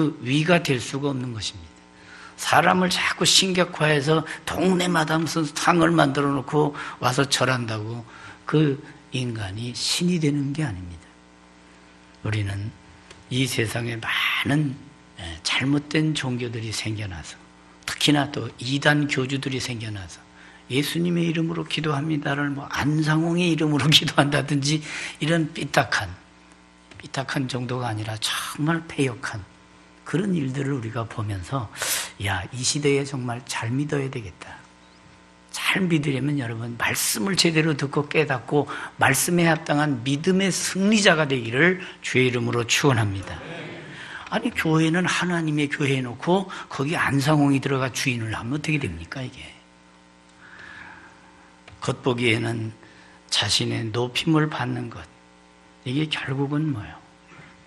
그 위가 될 수가 없는 것입니다. 사람을 자꾸 신격화해서 동네마다 무슨 상을 만들어 놓고 와서 절한다고 그 인간이 신이 되는 게 아닙니다. 우리는 이 세상에 많은 잘못된 종교들이 생겨나서, 특히나 또 이단 교주들이 생겨나서 예수님의 이름으로 기도합니다를 안상홍의 이름으로 기도한다든지 이런 삐딱한 정도가 아니라 정말 패역한 그런 일들을 우리가 보면서 야, 이 시대에 정말 잘 믿어야 되겠다. 잘 믿으려면 여러분 말씀을 제대로 듣고 깨닫고 말씀에 합당한 믿음의 승리자가 되기를 주의 이름으로 축원합니다. 아니, 교회는 하나님의 교회 해놓고 거기 안상홍이 들어가 주인을 하면 어떻게 됩니까 이게? 겉보기에는 자신의 높임을 받는 것, 이게 결국은 뭐예요?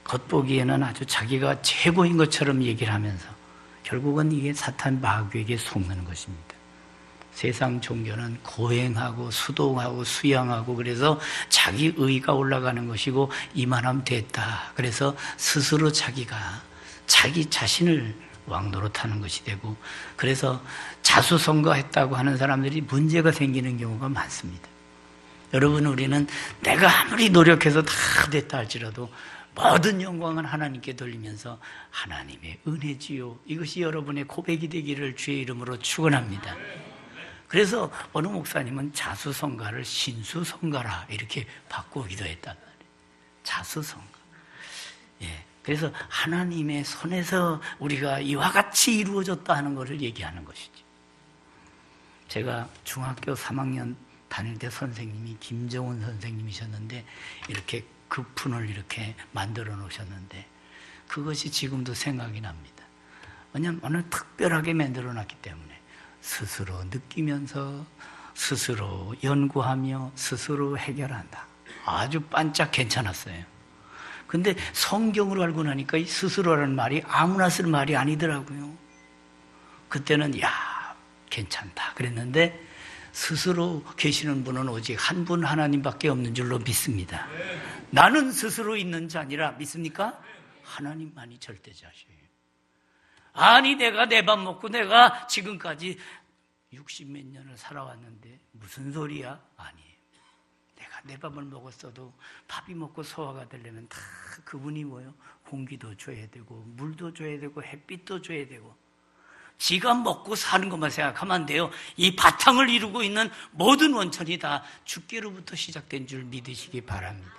겉보기에는 아주 자기가 최고인 것처럼 얘기를 하면서 결국은 이게 사탄 마귀에게 속는 것입니다. 세상 종교는 고행하고 수동하고 수양하고 그래서 자기 의가 올라가는 것이고 이만하면 됐다. 그래서 스스로 자기가 자기 자신을 왕노릇하는 것이 되고, 그래서 자수성가했다고 하는 사람들이 문제가 생기는 경우가 많습니다. 여러분, 우리는 내가 아무리 노력해서 다 됐다 할지라도 모든 영광은 하나님께 돌리면서 하나님의 은혜지요, 이것이 여러분의 고백이 되기를 주의 이름으로 축원합니다. 그래서 어느 목사님은 자수성가를 신수성가라 이렇게 바꾸기도 했단 말이에요. 자수성가. 예. 그래서 하나님의 손에서 우리가 이와 같이 이루어졌다 하는 것을 얘기하는 것이죠. 제가 중학교 3학년 다닐 때 선생님이 김정은 선생님이셨는데 이렇게 급fun을 이렇게 만들어 놓으셨는데 그것이 지금도 생각이 납니다. 왜냐하면 오늘 특별하게 만들어 놨기 때문에 스스로 느끼면서 스스로 연구하며 스스로 해결한다. 아주 반짝 괜찮았어요. 근데 성경으로 알고 나니까 이 스스로라는 말이 아무나 쓸 말이 아니더라고요. 그때는 야, 괜찮다 그랬는데 스스로 계시는 분은 오직 한 분 하나님밖에 없는 줄로 믿습니다. 나는 스스로 있는 자 아니라 믿습니까? 하나님만이 절대자시에요. 아니, 내가 내 밥 먹고 내가 지금까지 60몇 년을 살아왔는데 무슨 소리야? 아니에요. 내가 내 밥을 먹었어도 밥이 먹고 소화가 되려면 다 그분이 뭐예요? 공기도 줘야 되고 물도 줘야 되고 햇빛도 줘야 되고 지가 먹고 사는 것만 생각하면 안 돼요. 이 바탕을 이루고 있는 모든 원천이 다 주께로부터 시작된 줄 믿으시기 바랍니다.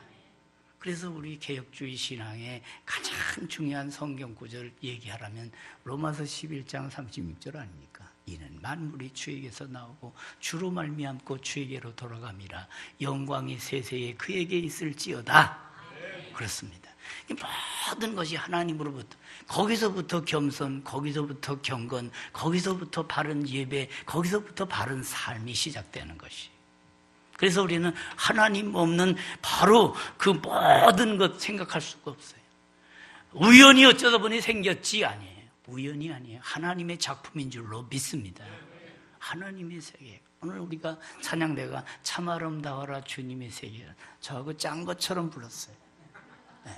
그래서 우리 개혁주의 신앙의 가장 중요한 성경 구절을 얘기하라면 로마서 11장 36절 아닙니까? 이는 만물이 주에게서 나오고 주로 말미암고 주에게로 돌아감이라 영광이 세세에 그에게 있을지어다. 그렇습니다. 모든 것이 하나님으로부터, 거기서부터 겸손, 거기서부터 경건, 거기서부터 바른 예배, 거기서부터 바른 삶이 시작되는 것이. 그래서 우리는 하나님 없는 바로 그 모든 것 생각할 수가 없어요. 우연히 어쩌다 보니 생겼지 아니에요. 우연이 아니에요. 하나님의 작품인 줄로 믿습니다. 하나님의 세계. 오늘 우리가 찬양대가 참 아름다워라 주님의 세계, 저하고 짠 것처럼 불렀어요. 네.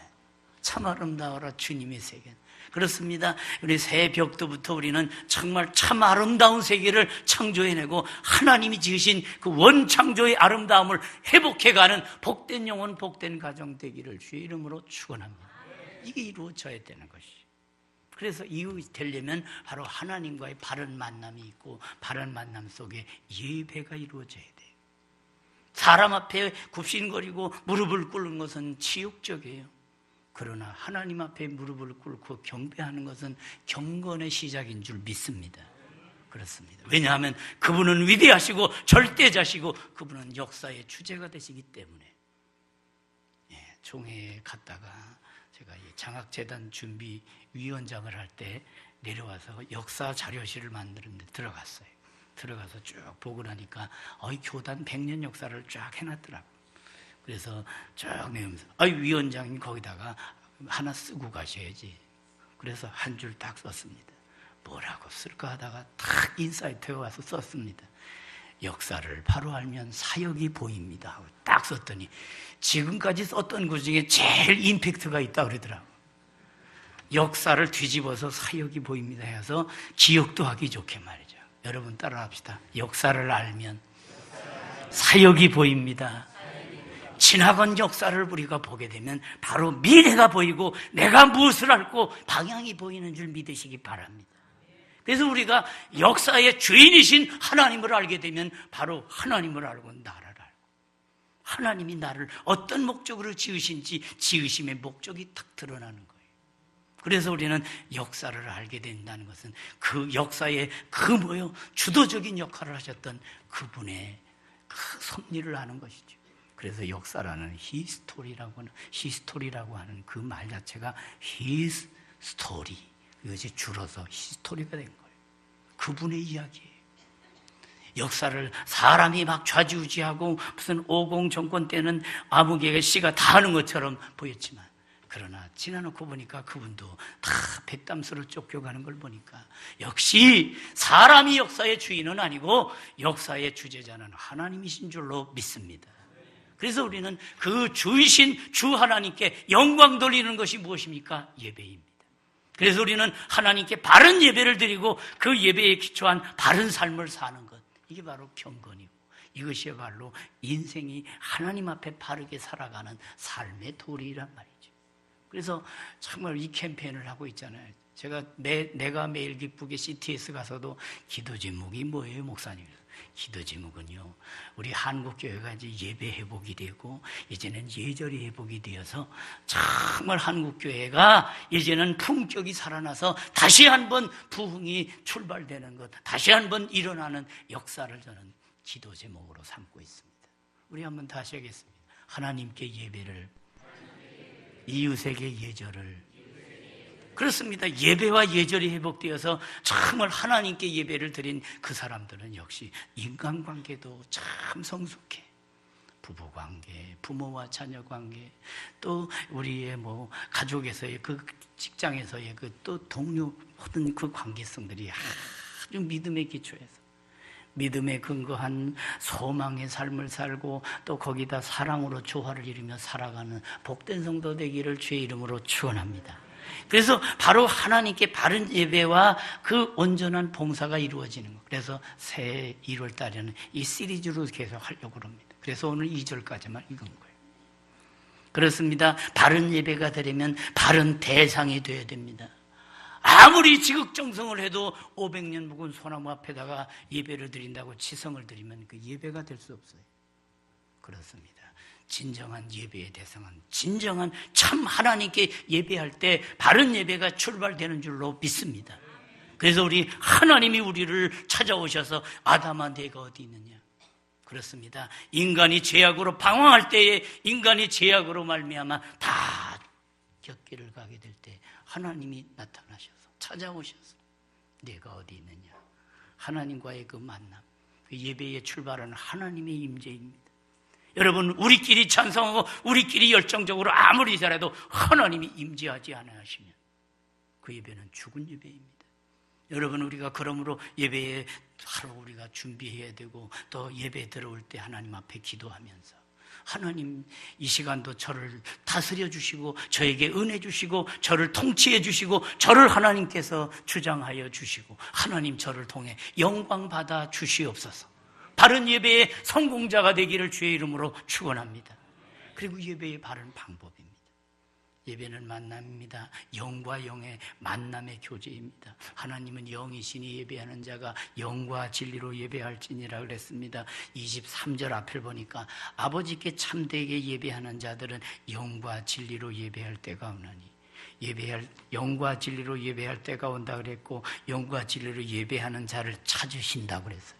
참 아름다워라 주님의 세계. 그렇습니다. 우리 새벽부터 우리는 정말 참 아름다운 세계를 창조해내고 하나님이 지으신 그 원창조의 아름다움을 회복해가는 복된 영혼, 복된 가정 되기를 주의 이름으로 축원합니다. 이게 이루어져야 되는 것이. 그래서 이웃이 되려면 바로 하나님과의 바른 만남이 있고 바른 만남 속에 예배가 이루어져야 돼요. 사람 앞에 굽신거리고 무릎을 꿇는 것은 치욕적이에요. 그러나 하나님 앞에 무릎을 꿇고 경배하는 것은 경건의 시작인 줄 믿습니다. 그렇습니다. 왜냐하면 그분은 위대하시고 절대자시고 그분은 역사의 주제가 되시기 때문에. 총회에 갔다가 제가 장학재단 준비 위원장을 할 때 내려와서 역사 자료실을 만드는 데 들어갔어요. 들어가서 쭉 보고 나니까 교단 100년 역사를 쫙 해놨더라고요. 그래서 쭉 내면서 위원장님 거기다가 하나 쓰고 가셔야지. 그래서 한 줄 딱 썼습니다. 뭐라고 쓸까 하다가 딱 인사이트에 와서 썼습니다. 역사를 바로 알면 사역이 보입니다 하고 딱 썼더니 지금까지 썼던 것 중에 제일 임팩트가 있다 그러더라고요. 역사를 뒤집어서 사역이 보입니다 해서 기억도 하기 좋게 말이죠. 여러분 따라합시다. 역사를 알면 사역이 보입니다. 지나간 역사를 우리가 보게 되면 바로 미래가 보이고 내가 무엇을 알고 방향이 보이는 줄 믿으시기 바랍니다. 그래서 우리가 역사의 주인이신 하나님을 알게 되면 바로 하나님을 알고 나를 알고 하나님이 나를 어떤 목적으로 지으신지 지으심의 목적이 탁 드러나는 거예요. 그래서 우리는 역사를 알게 된다는 것은 그 역사의 주도적인 역할을 하셨던 그분의 그 섭리를 아는 것이죠. 그래서 역사라는 히스토리라고 하는 그 말 자체가 his story, 이것이 줄어서 히스토리가 된 거예요. 그분의 이야기예요. 역사를 사람이 막 좌지우지하고 무슨 오공 정권 때는 아무개가 씨가 다 하는 것처럼 보였지만 그러나 지나놓고 보니까 그분도 다 뱃담수로 쫓겨가는 걸 보니까 역시 사람이 역사의 주인은 아니고 역사의 주제자는 하나님이신 줄로 믿습니다. 그래서 우리는 그 주이신 주 하나님께 영광 돌리는 것이 무엇입니까? 예배입니다. 그래서 우리는 하나님께 바른 예배를 드리고 그 예배에 기초한 바른 삶을 사는 것, 이게 바로 경건이고 이것이야말로 인생이 하나님 앞에 바르게 살아가는 삶의 도리란 말이죠. 그래서 정말 이 캠페인을 하고 있잖아요. 내가 매일 기쁘게 CTS 가서도 기도 제목이 뭐예요, 목사님? 기도 제목은요, 우리 한국교회가 이제 예배 회복이 되고 이제는 예절이 회복이 되어서 정말 한국교회가 이제는 품격이 살아나서 다시 한번 부흥이 출발되는 것, 다시 한번 일어나는 역사를 저는 기도 제목으로 삼고 있습니다. 우리 한번 다시 하겠습니다. 하나님께 예배를, 이웃에게 예절을. 그렇습니다. 예배와 예절이 회복되어서 정말 하나님께 예배를 드린 그 사람들은 역시 인간관계도 참 성숙해. 부부관계, 부모와 자녀관계, 또 우리의 가족에서의 그 직장에서의 또 동료 모든 그 관계성들이 아주 믿음에 기초해서 믿음에 근거한 소망의 삶을 살고 또 거기다 사랑으로 조화를 이루며 살아가는 복된 성도 되기를 주의 이름으로 축원합니다. 그래서 바로 하나님께 바른 예배와 그 온전한 봉사가 이루어지는 것. 그래서 새해 1월 달에는 이 시리즈로 계속 하려고 합니다. 그래서 오늘 2절까지만 읽은 거예요. 그렇습니다. 바른 예배가 되려면 바른 대상이 되어야 됩니다. 아무리 지극정성을 해도 500년 묵은 소나무 앞에다가 예배를 드린다고 지성을 드리면 그 예배가 될 수 없어요. 그렇습니다. 진정한 예배의 대상은 진정한 참 하나님께 예배할 때 바른 예배가 출발되는 줄로 믿습니다. 그래서 우리 하나님이 우리를 찾아오셔서 아담아 네가 어디 있느냐. 그렇습니다. 인간이 죄악으로 방황할 때에 인간이 죄악으로 말미암아 다 곁길을 가게 될 때 하나님이 나타나셔서 찾아오셔서 네가 어디 있느냐. 하나님과의 그 만남, 그 예배의 출발은 하나님의 임재입니다. 여러분, 우리끼리 찬송하고 우리끼리 열정적으로 아무리 잘해도 하나님이 임재하지 않아 하시면 그 예배는 죽은 예배입니다. 여러분, 우리가 그러므로 예배에 바로 우리가 준비해야 되고 또 예배 들어올 때 하나님 앞에 기도하면서 하나님 이 시간도 저를 다스려 주시고 저에게 은혜 주시고 저를 통치해 주시고 저를 하나님께서 주장하여 주시고 하나님 저를 통해 영광 받아 주시옵소서. 바른 예배의 성공자가 되기를 주의 이름으로 축원합니다. 그리고 예배의 바른 방법입니다. 예배는 만남입니다. 영과 영의 만남의 교제입니다. 하나님은 영이시니 예배하는 자가 영과 진리로 예배할지니라 그랬습니다. 23절 앞을 보니까 아버지께 참되게 예배하는 자들은 영과 진리로 예배할 때가 오나니 영과 진리로 예배할 때가 온다 그랬고 영과 진리로 예배하는 자를 찾으신다고 그랬어요.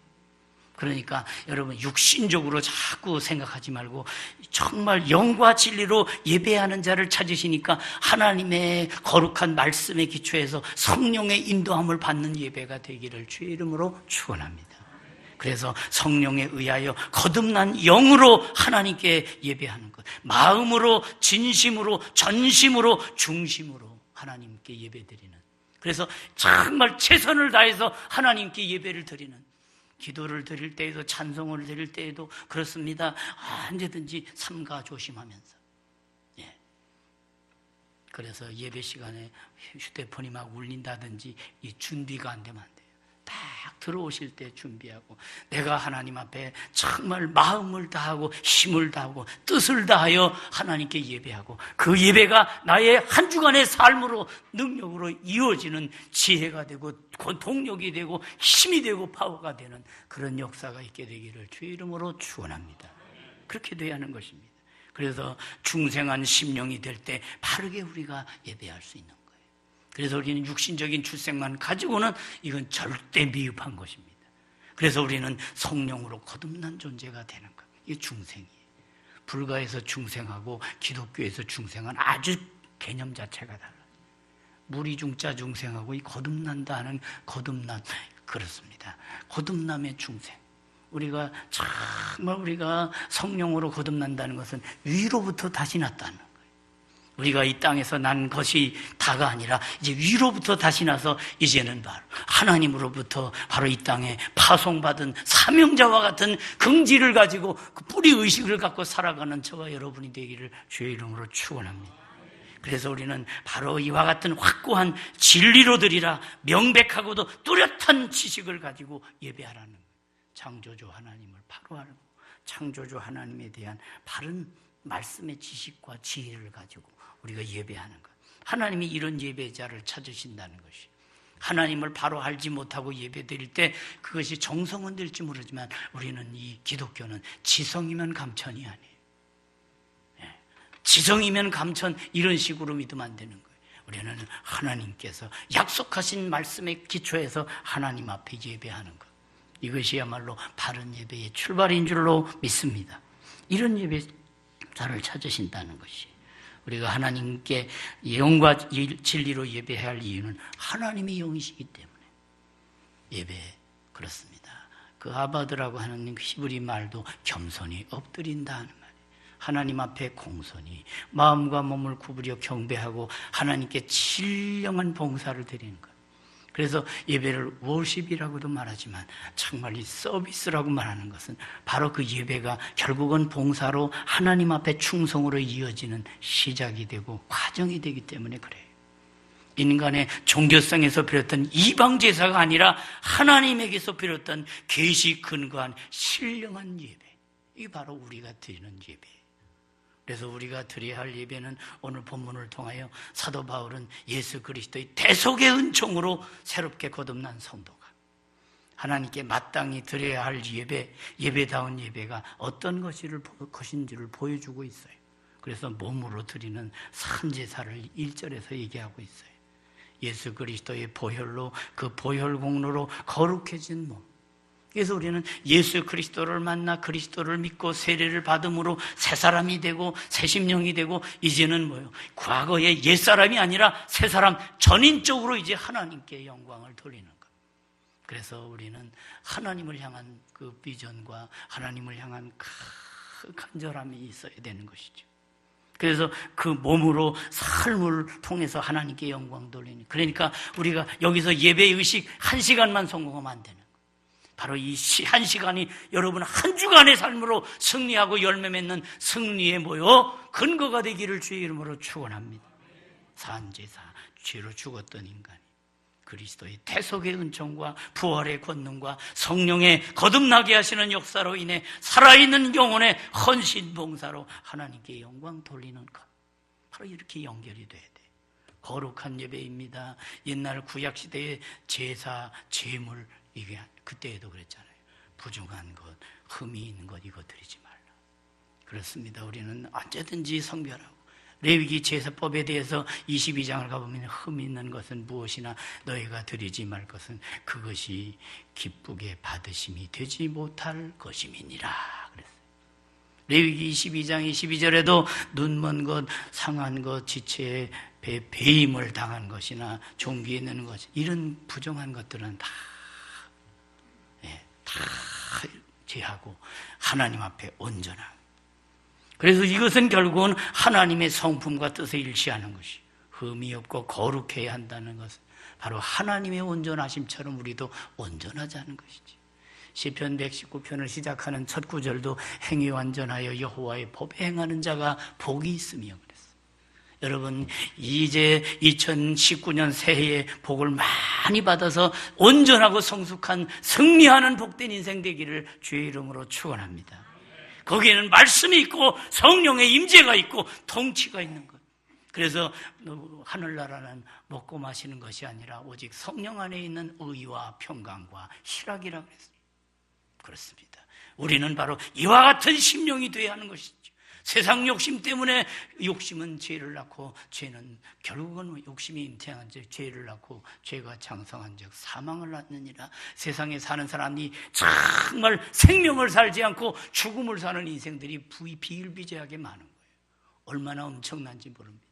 그러니까 여러분 육신적으로 자꾸 생각하지 말고 정말 영과 진리로 예배하는 자를 찾으시니까 하나님의 거룩한 말씀에 기초해서 성령의 인도함을 받는 예배가 되기를 주의 이름으로 축원합니다. 그래서 성령에 의하여 거듭난 영으로 하나님께 예배하는 것, 마음으로 진심으로 전심으로 중심으로 하나님께 예배드리는, 그래서 정말 최선을 다해서 하나님께 예배를 드리는, 기도를 드릴 때에도 찬송을 드릴 때에도 그렇습니다. 언제든지 삼가 조심하면서 그래서 예배 시간에 휴대폰이 막 울린다든지 이 준비가 안 되면 안 돼요. 딱 들어오실 때 준비하고 내가 하나님 앞에 정말 마음을 다하고 힘을 다하고 뜻을 다하여 하나님께 예배하고 그 예배가 나의 한 주간의 삶으로 능력으로 이어지는 지혜가 되고 동력이 되고 힘이 되고 파워가 되는 그런 역사가 있게 되기를 주의 이름으로 축원합니다. 그렇게 돼야 하는 것입니다. 그래서 중생한 심령이 될 때 바르게 우리가 예배할 수 있는 거예요. 그래서 우리는 육신적인 출생만 가지고는 이건 절대 미흡한 것입니다. 그래서 우리는 성령으로 거듭난 존재가 되는 거예요. 이게 중생이에요. 불가에서 중생하고 기독교에서 중생은 아주 개념 자체가 달라요. 무리중자 중생하고 이 거듭난다 하는 거듭남, 그렇습니다. 거듭남의 중생. 우리가 성령으로 거듭난다는 것은 위로부터 다시 났다는 거예요. 우리가 이 땅에서 난 것이 다가 아니라 이제 위로부터 다시 나서 이제는 바로 하나님으로부터 바로 이 땅에 파송받은 사명자와 같은 긍지를 가지고 그 뿌리 의식을 갖고 살아가는 저와 여러분이 되기를 주의 이름으로 축원합니다. 그래서 우리는 바로 이와 같은 확고한 진리로 드리라 명백하고도 뚜렷한 지식을 가지고 예배하라는 거예요. 창조주 하나님을 바로 알고 창조주 하나님에 대한 바른 말씀의 지식과 지혜를 가지고 우리가 예배하는 것. 하나님이 이런 예배자를 찾으신다는 것이, 하나님을 바로 알지 못하고 예배드릴 때 그것이 정성은 될지 모르지만 우리는 이 기독교는 지성이면 감천이 아니에요. 지성이면 감천, 이런 식으로 믿으면 안 되는 거예요. 우리는 하나님께서 약속하신 말씀에 기초해서 하나님 앞에 예배하는 것, 이것이야말로 바른 예배의 출발인 줄로 믿습니다. 이런 예배자를 찾으신다는 것이, 우리가 하나님께 영과 진리로 예배해야 할 이유는 하나님의 영이시기 때문에 예배, 그렇습니다. 그 아바드라고 하는 히브리 말도 겸손히 엎드린다 하는 말이에요. 하나님 앞에 공손히 마음과 몸을 구부려 경배하고 하나님께 신령한 봉사를 드리는 것. 그래서 예배를 워십이라고도 말하지만 정말 이 서비스라고 말하는 것은 바로 그 예배가 결국은 봉사로 하나님 앞에 충성으로 이어지는 시작이 되고 과정이 되기 때문에 그래요. 인간의 종교성에서 비롯된 이방 제사가 아니라 하나님에게서 비롯된 계시 근거한 신령한 예배, 이게 바로 우리가 드리는 예배예요. 그래서 우리가 드려야 할 예배는 오늘 본문을 통하여 사도 바울은 예수 그리스도의 대속의 은총으로 새롭게 거듭난 성도가 하나님께 마땅히 드려야 할 예배, 예배다운 예배가 어떤 것인지를 보여주고 있어요. 그래서 몸으로 드리는 산제사를 1절에서 얘기하고 있어요. 예수 그리스도의 보혈로, 그 보혈 공로로 거룩해진 몸. 그래서 우리는 예수 그리스도를 만나 그리스도를 믿고 세례를 받음으로 새 사람이 되고 새 심령이 되고 이제는 뭐예요? 과거의 옛 사람이 아니라 새 사람 전인적으로 이제 하나님께 영광을 돌리는 것. 그래서 우리는 하나님을 향한 그 비전과 하나님을 향한 그 간절함이 있어야 되는 것이죠. 그래서 그 몸으로 삶을 통해서 하나님께 영광 돌리는, 그러니까 우리가 여기서 예배의식 1시간만 성공하면 안 되는, 바로 이 1시간이 여러분 한 주간의 삶으로 승리하고 열매 맺는 승리의 근거가 되기를 주의 이름으로 축원합니다. 산제사, 죄로 죽었던 인간이 그리스도의 대속의 은총과 부활의 권능과 성령의 거듭나게 하시는 역사로 인해 살아있는 영혼의 헌신 봉사로 하나님께 영광 돌리는 것, 바로 이렇게 연결이 돼야 돼. 거룩한 예배입니다. 옛날 구약시대의 제사, 제물, 이게 그때에도 그랬잖아요. 부정한 것, 흠이 있는 것, 이거 드리지 말라. 그렇습니다. 우리는 언제든지 성별하고, 레위기 제사법에 대해서 22장을 가보면 흠 있는 것은 무엇이나 너희가 드리지 말 것은 그것이 기쁘게 받으심이 되지 못할 것임이니라 그랬어요. 레위기 22장 22절에도 눈먼 것, 상한 것, 지체에 배임을 당한 것이나 종기에 있는 것, 이런 부정한 것들은 다 제하고 하나님 앞에 온전한. 그래서 이것은 결국은 하나님의 성품과 뜻을 일치하는 것이, 흠이 없고 거룩해야 한다는 것은 바로 하나님의 온전하심처럼 우리도 온전하자는 것이지. 시편 119편을 시작하는 첫 구절도 행위 완전하여 여호와의 법에 행하는 자가 복이 있으며 그랬어. 여러분, 이제 2019년 새해에 복을 많이 받아서 온전하고 성숙한 승리하는 복된 인생 되기를 주의 이름으로 축원합니다. 거기에는 말씀이 있고 성령의 임재가 있고 통치가 있는 것. 그래서 하늘나라는 먹고 마시는 것이 아니라 오직 성령 안에 있는 의와 평강과 희락이라고 그랬어요. 그렇습니다. 우리는 바로 이와 같은 심령이 되어야 하는 것이죠. 세상 욕심 때문에, 욕심은 죄를 낳고, 죄는 결국은 욕심이 잉태한 즉 죄를 낳고 죄가 장성한 즉 사망을 낳느니라. 세상에 사는 사람이 정말 생명을 살지 않고 죽음을 사는 인생들이 비일비재하게 많은 거예요. 얼마나 엄청난지 모릅니다.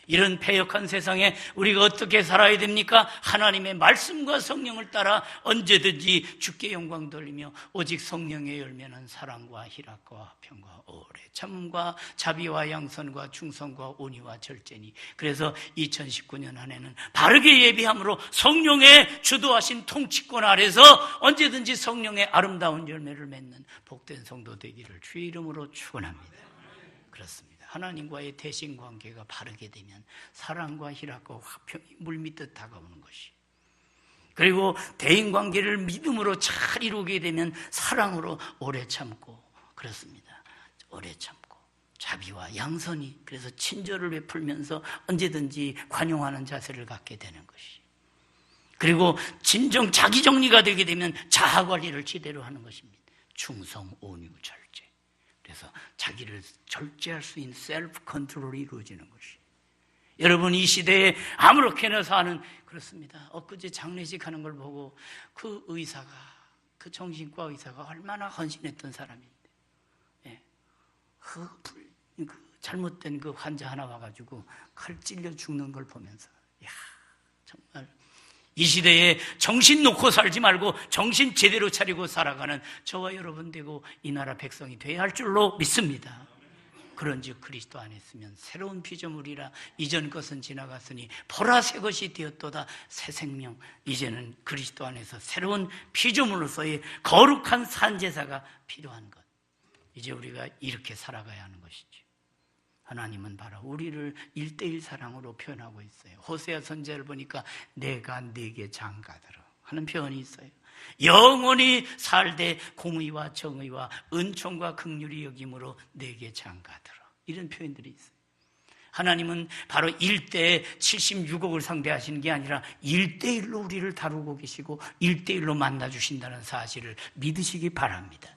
이런 패역한 세상에 우리가 어떻게 살아야 됩니까? 하나님의 말씀과 성령을 따라 언제든지 주께 영광 돌리며 오직 성령의 열매는 사랑과 희락과 화평과 오래 참음과 자비와 양선과 충성과 온유와 절제니. 그래서 2019년 한 해는 바르게 예비함으로 성령의 주도하신 통치권 아래서 언제든지 성령의 아름다운 열매를 맺는 복된 성도 되기를 주의 이름으로 축원합니다. 그렇습니다. 하나님과의 대신 관계가 바르게 되면 사랑과 희락과 화평이 물밀듯 다가오는 것이, 그리고 대인 관계를 믿음으로 잘 이루게 되면 사랑으로 오래 참고, 그렇습니다. 오래 참고 자비와 양선이, 그래서 친절을 베풀면서 언제든지 관용하는 자세를 갖게 되는 것이, 그리고 진정 자기 정리가 되게 되면 자아 관리를 제대로 하는 것입니다. 충성, 온유, 절제. 그래서 자기를 절제할 수 있는 셀프 컨트롤이 이루어지는 것이. 여러분, 이 시대에 아무렇게나 사는, 그렇습니다. 엊그제 장례식 하는 걸 보고 그 의사가, 그 정신과 의사가 얼마나 헌신했던 사람인데, 예. 그 잘못된 그 환자 하나 와가지고 칼 찔려 죽는 걸 보면서, 야, 정말 이 시대에 정신 놓고 살지 말고 정신 제대로 차리고 살아가는 저와 여러분 되고 이 나라 백성이 되어야 할 줄로 믿습니다. 그런즉 그리스도 안에 있으면 새로운 피조물이라. 이전 것은 지나갔으니 보라 새 것이 되었도다. 새 생명, 이제는 그리스도 안에서 새로운 피조물로서의 거룩한 산제사가 필요한 것. 이제 우리가 이렇게 살아가야 하는 것이죠. 하나님은 바로 우리를 1:1 사랑으로 표현하고 있어요. 호세아 선지자를 보니까 내가 네게 장가들어 하는 표현이 있어요. 영원히 살되 공의와 정의와 은총과 긍휼이 여김으로 네게 장가들어, 이런 표현들이 있어요. 하나님은 바로 1대 76억을 상대하시는 게 아니라 1:1로 우리를 다루고 계시고 1:1로 만나주신다는 사실을 믿으시기 바랍니다.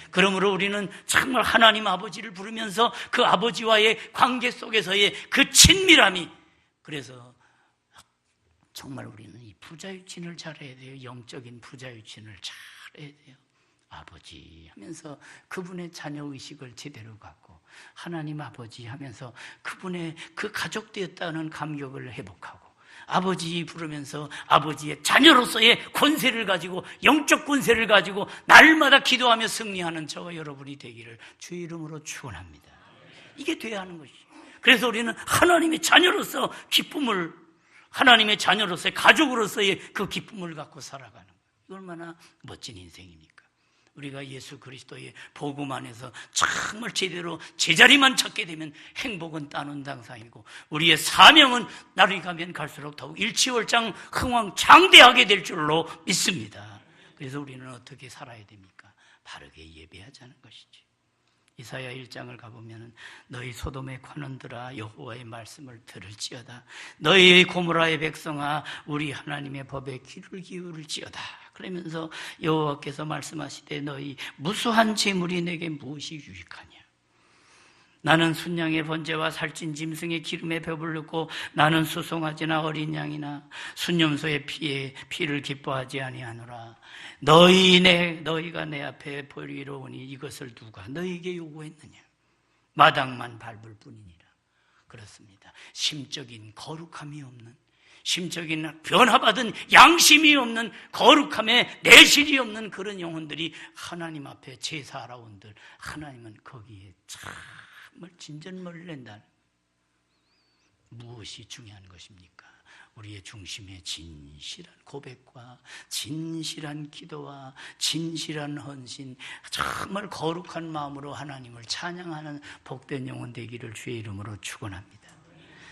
그러므로 우리는 정말 하나님 아버지를 부르면서 그 아버지와의 관계 속에서의 그 친밀함이, 그래서 정말 우리는 이 부자유친을 잘해야 돼요. 영적인 부자유친을 잘해야 돼요. 아버지 하면서 그분의 자녀의식을 제대로 갖고, 하나님 아버지 하면서 그분의 그 가족 되었다는 감격을 회복하고, 아버지 부르면서 아버지의 자녀로서의 권세를 가지고, 영적 권세를 가지고 날마다 기도하며 승리하는 저와 여러분이 되기를 주의 이름으로 축원합니다. 이게 돼야 하는 것이죠. 그래서 우리는 하나님의 자녀로서 기쁨을, 하나님의 자녀로서의 가족으로서의 그 기쁨을 갖고 살아가는 거예요. 이거 얼마나 멋진 인생입니까? 우리가 예수 그리스도의 복음 안에서 정말 제대로 제자리만 찾게 되면 행복은 따놓은 당상이고, 우리의 사명은 날이 가면 갈수록 더욱 일치월장 흥왕장대하게 될 줄로 믿습니다. 그래서 우리는 어떻게 살아야 됩니까? 바르게 예배하자는 것이지. 이사야 1장을 가보면 너희 소돔의 관원들아 여호와의 말씀을 들을지어다. 너희 고모라의 백성아 우리 하나님의 법에 귀를 기울일지어다. 그러면서 여호와께서 말씀하시되 너희 무수한 재물이 내게 무엇이 유익하냐. 나는 순양의 번제와 살찐 짐승의 기름에 배불르고 나는 수송아지나 어린 양이나 순념소의 피를 기뻐하지 아니하노라. 너희가 내 앞에 보리러 오니 이것을 누가 너희에게 요구했느냐. 마당만 밟을 뿐이니라. 그렇습니다. 심적인 거룩함이 없는, 심적인 변화받은 양심이 없는, 거룩함에 내실이 없는 그런 영혼들이 하나님 앞에 제사하러 온들, 하나님은 거기에 정말 진전머리를 낸다는. 무엇이 중요한 것입니까? 우리의 중심에 진실한 고백과 진실한 기도와 진실한 헌신, 정말 거룩한 마음으로 하나님을 찬양하는 복된 영혼 되기를 주의 이름으로 축원합니다.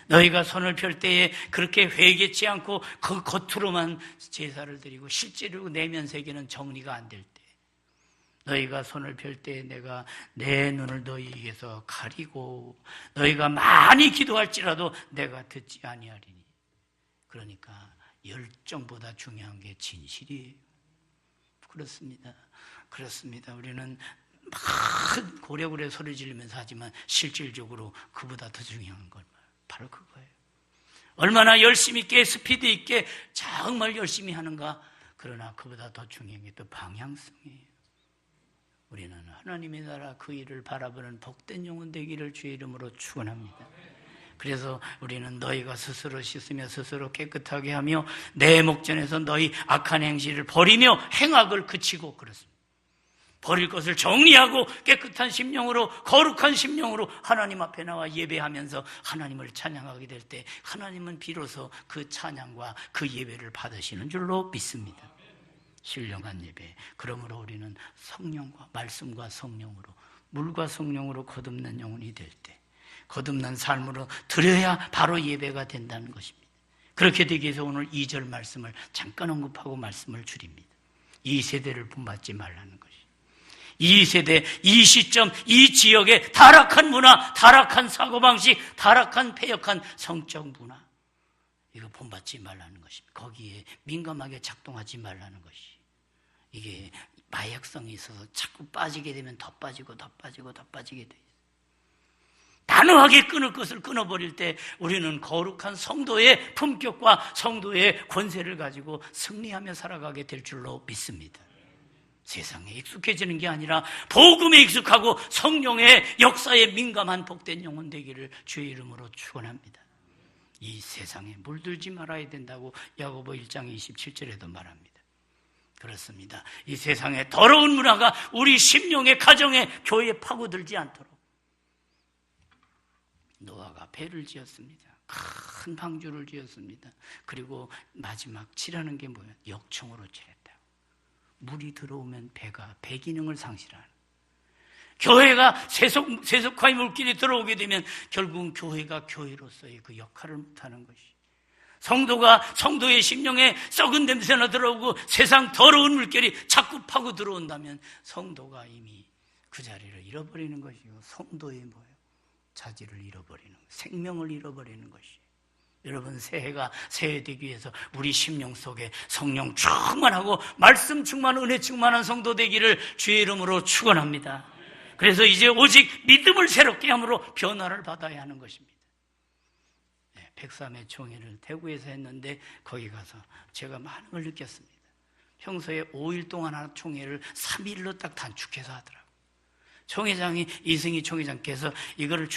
너희가 손을 펼 때에 그렇게 회개치 않고 그 겉으로만 제사를 드리고 실제로 내면 세계는 정리가 안 될 때, 너희가 손을 펼 때에 내가 내 눈을 너희에게서 가리고 너희가 많이 기도할지라도 내가 듣지 아니하리니. 그러니까 열정보다 중요한 게 진실이에요. 그렇습니다. 우리는 막 고래고래 소리 지르면서 하지만 실질적으로 그보다 더 중요한 건 바로 그거예요. 얼마나 열심히 있게 스피드 있게 정말 열심히 하는가. 그러나 그보다 더 중요한 게 또 방향성이에요. 우리는 하나님의 나라 그 일을 바라보는 복된 영혼 되기를 주의 이름으로 축원합니다. 그래서 우리는 너희가 스스로 씻으며 스스로 깨끗하게 하며 내 목전에서 너희 악한 행실을 버리며 행악을 그치고, 그렇습니다. 버릴 것을 정리하고 깨끗한 심령으로 거룩한 심령으로 하나님 앞에 나와 예배하면서 하나님을 찬양하게 될 때 하나님은 비로소 그 찬양과 그 예배를 받으시는 줄로 믿습니다. 신령한 예배. 그러므로 우리는 성령과 말씀과 성령으로, 물과 성령으로 거듭난 영혼이 될 때 거듭난 삶으로 드려야 바로 예배가 된다는 것입니다. 그렇게 되기 위해서 오늘 2절 말씀을 잠깐 언급하고 말씀을 줄입니다. 이 세대를 본받지 말라는 것이, 이 세대, 이 시점, 이 지역의 타락한 문화, 타락한 사고방식, 타락한 패역한 성적 문화, 이거 본받지 말라는 것입니다. 거기에 민감하게 작동하지 말라는 것이, 이게 마약성이 있어서 자꾸 빠지게 되면 더 빠지고 더 빠지고 더 빠지게 돼요. 단호하게 끊을 것을 끊어버릴 때 우리는 거룩한 성도의 품격과 성도의 권세를 가지고 승리하며 살아가게 될 줄로 믿습니다. 세상에 익숙해지는 게 아니라 복음에 익숙하고 성령의 역사에 민감한 복된 영혼 되기를 주의 이름으로 축원합니다. 이 세상에 물들지 말아야 된다고 야고보 1장 27절에도 말합니다. 그렇습니다. 이 세상에 더러운 문화가 우리 심령의 가정에 교회에 파고들지 않도록 노아가 배를 지었습니다. 큰 방주를 지었습니다. 그리고 마지막 칠하는 게 뭐예요? 역청으로 칠했다. 물이 들어오면 배가 배 기능을 상실하는, 교회가 세속화의 물길이 들어오게 되면 결국은 교회가 교회로서의 그 역할을 못하는 것이, 성도가 성도의 심령에 썩은 냄새나 들어오고 세상 더러운 물결이 자꾸 파고 들어온다면 성도가 이미 그 자리를 잃어버리는 것이고, 성도의 뭐예요? 자질을 잃어버리는, 생명을 잃어버리는 것이. 여러분, 새해가 새해되기 위해서 우리 심령 속에 성령 충만하고 말씀 충만, 은혜 충만한 성도 되기를 주의 이름으로 축원합니다. 그래서 이제 오직 믿음을 새롭게 함으로 변화를 받아야 하는 것입니다. 103회 총회를 대구에서 했는데 거기 가서 제가 많은 걸 느꼈습니다. 평소에 5일 동안 하는 총회를 3일로 딱 단축해서 하더라고요. 총회장이, 이승희 총회장께서 이거를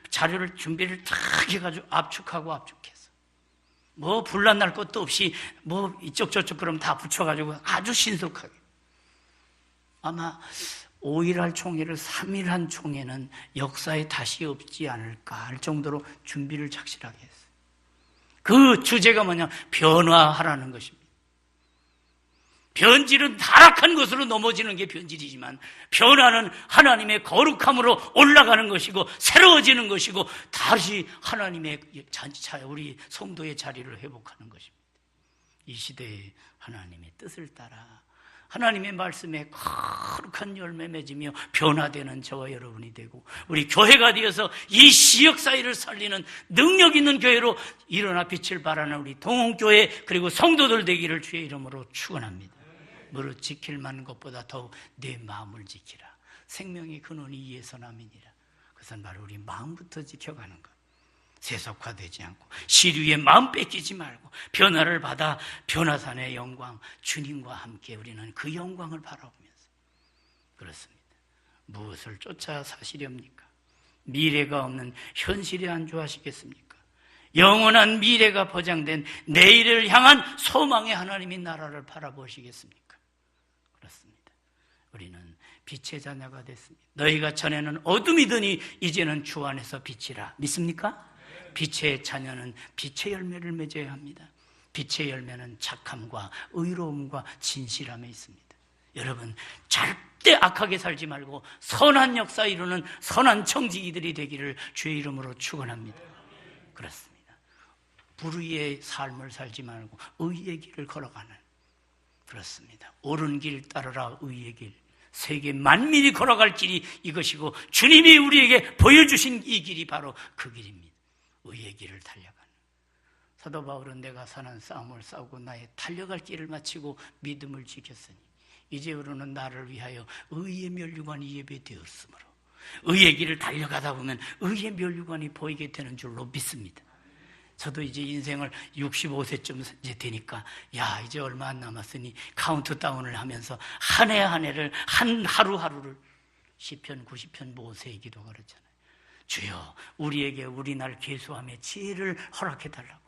자료를 준비를 딱 해가지고 압축해서 뭐 분란 날 것도 없이 뭐 이쪽 저쪽 그럼 다 붙여가지고 아주 신속하게. 아마 5일 할 총회를 3일 한 총회는 역사에 다시 없지 않을까 할 정도로 준비를 착실하게 했어요. 그 주제가 뭐냐? 변화하라는 것입니다. 변질은 타락한 것으로 넘어지는 게 변질이지만 변화는 하나님의 거룩함으로 올라가는 것이고 새로워지는 것이고 다시 하나님의 우리 성도의 자리를 회복하는 것입니다. 이 시대에 하나님의 뜻을 따라 하나님의 말씀에 거룩한 열매 맺으며 변화되는 저와 여러분이 되고 우리 교회가 되어서 이 지역 사회를 살리는 능력 있는 교회로 일어나 빛을 발하는 우리 동원교회 그리고 성도들 되기를 주의 이름으로 축원합니다. 무릇 지킬 만한 것보다 더욱 내 마음을 지키라. 생명의 근원이 이에서 남이니라. 그것은 바로 우리 마음부터 지켜가는 것. 세속화되지 않고 시류의 마음 뺏기지 말고 변화를 받아 변화산의 영광, 주님과 함께 우리는 그 영광을 바라보면서 그렇습니다. 무엇을 쫓아 사시렵니까? 미래가 없는 현실에 안주하시겠습니까? 영원한 미래가 보장된 내일을 향한 소망의 하나님의 나라를 바라보시겠습니까? 그렇습니다. 우리는 빛의 자녀가 됐습니다. 너희가 전에는 어둠이더니 이제는 주 안에서 빛이라. 믿습니까? 빛의 자녀는 빛의 열매를 맺어야 합니다. 빛의 열매는 착함과 의로움과 진실함에 있습니다. 여러분, 절대 악하게 살지 말고 선한 역사 이루는 선한 청지기들이 되기를 주의 이름으로 축원합니다. 그렇습니다. 불의의 삶을 살지 말고 의의 길을 걸어가는, 그렇습니다. 옳은 길 따르라. 의의 길, 세계 만민이 걸어갈 길이 이것이고 주님이 우리에게 보여주신 이 길이 바로 그 길입니다. 의의 길을 달려가는. 사도 바울은 내가 사는 싸움을 싸우고 나의 달려갈 길을 마치고 믿음을 지켰으니 이제부로는 나를 위하여 의의 면류관이 예배되었으므로, 의의 길을 달려가다 보면 의의 면류관이 보이게 되는 줄로 믿습니다. 저도 이제 인생을 65세쯤 이제 되니까 이제 얼마 안 남았으니 카운트다운을 하면서 한 해 한 해를, 하루하루를 시편 90편 모세의 기도가 그렇잖아요. 주여 우리에게 우리 날 계수함의 지혜를 허락해달라고,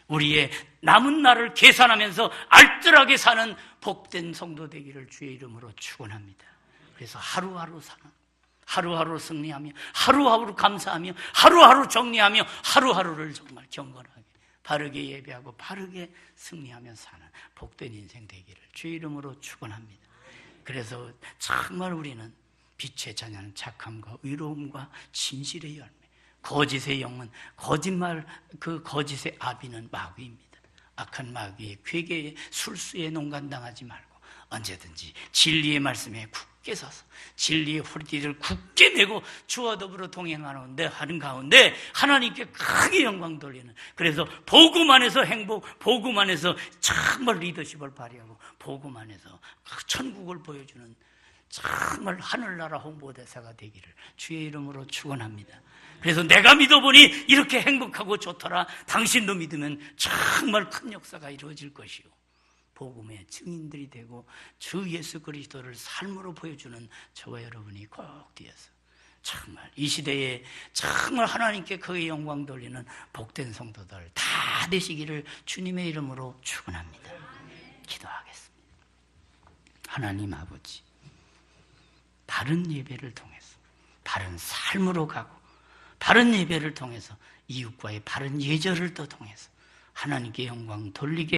우리의 남은 날을 계산하면서 알뜰하게 사는 복된 성도 되기를 주의 이름으로 축원합니다. 그래서 하루하루 사는, 하루하루 승리하며 하루하루 감사하며 하루하루 정리하며 하루하루를 정말 경건하게 바르게 예배하고 바르게 승리하며 사는 복된 인생 되기를 주의 이름으로 축원합니다. 그래서 정말 우리는 빛의 자녀는 착함과 의로움과 진실의 열매, 거짓의 영은 거짓말, 그 거짓의 아비는 마귀입니다. 악한 마귀의 괴계에 술수에 농간당하지 말고 언제든지 진리의 말씀에 굳게 서서 진리의 허리띠를 굳게 메고 주와 더불어 동행하는 데 하는 가운데 하나님께 크게 영광 돌리는, 그래서 복음 안에서 행복, 복음 안에서 정말 리더십을 발휘하고 복음 안에서 천국을 보여주는 정말 하늘나라 홍보대사가 되기를 주의 이름으로 축원합니다. 그래서 내가 믿어보니 이렇게 행복하고 좋더라. 당신도 믿으면 정말 큰 역사가 이루어질 것이요, 복음의 증인들이 되고 주 예수 그리스도를 삶으로 보여주는 저와 여러분이 꼭 되어서 정말 이 시대에 정말 하나님께 그의 영광 돌리는 복된 성도들 다 되시기를 주님의 이름으로 축원합니다. 기도하겠습니다. 하나님 아버지, 바른 예배를 통해서 바른 삶으로 가고 바른 예배를 통해서 이웃과의 바른 예절을 또 통해서 하나님께 영광 돌리게